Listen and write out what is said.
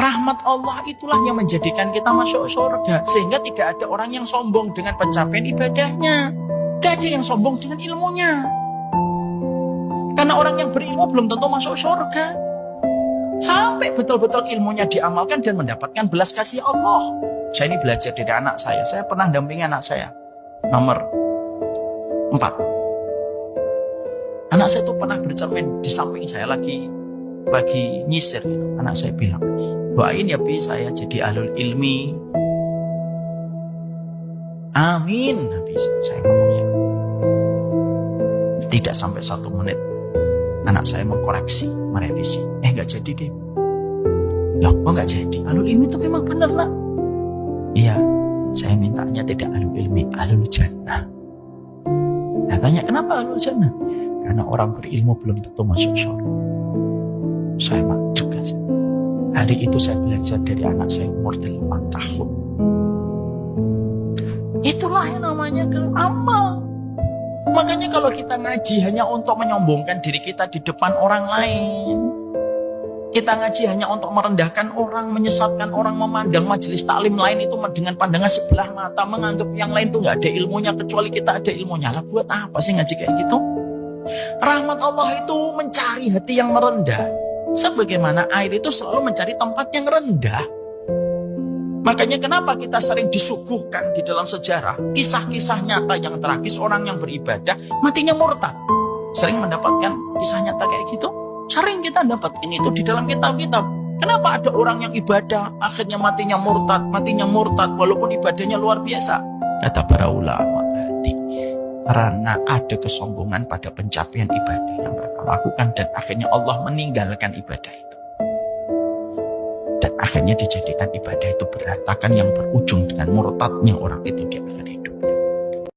Rahmat Allah itulah yang menjadikan kita masuk surga. Sehingga tidak ada orang yang sombong dengan pencapaian ibadahnya. Tidak ada yang sombong dengan ilmunya. Karena orang yang berilmu belum tentu masuk surga. Sampai betul-betul ilmunya diamalkan dan mendapatkan belas kasih Allah. Saya ini belajar dari anak saya. Saya pernah dampingi anak saya. Nomor 4. Anak saya itu pernah bercermin di samping saya lagi nyisir gitu. Anak saya bilang, doain ya Bi saya jadi ahlul ilmi. Amin. Nanti saya ngomong ya. Tidak sampai 1 menit anak saya mengkoreksi, merevisi. Gak jadi deh. Loh kok gak jadi? Ahlul ilmi itu memang benar lah. Iya, saya mintanya tidak ahlul ilmi, ahlul jannah. Nah tanya kenapa ahlul jannah? Karena orang berilmu belum tentu masuk surga. Saya juga. Hari itu saya belajar dari anak saya umur 8 tahun. Itulah yang namanya amal. Makanya kalau kita ngaji hanya untuk menyombongkan diri kita di depan orang lain. Kita ngaji hanya untuk merendahkan orang, menyesatkan orang, memandang majelis taklim lain itu dengan pandangan sebelah mata, menganggap yang lain itu nggak ada ilmunya kecuali kita ada ilmunya. Lah buat apa sih ngaji kayak gitu? Rahmat Allah itu mencari hati yang merendah. Sebagaimana air itu selalu mencari tempat yang rendah. Makanya kenapa kita sering disuguhkan di dalam sejarah kisah-kisah nyata yang tragis orang yang beribadah matinya murtad. Sering mendapatkan kisah nyata kayak gitu. Sering kita dapatin itu di dalam kitab-kitab. Kenapa ada orang yang ibadah akhirnya matinya murtad walaupun ibadahnya luar biasa? Kata para ulama hati. Karena ada kesombongan pada pencapaian ibadah yang mereka lakukan dan akhirnya Allah meninggalkan ibadah itu. Dan akhirnya dijadikan ibadah itu berantakan yang berujung dengan murtadnya orang itu di akhir hidupnya.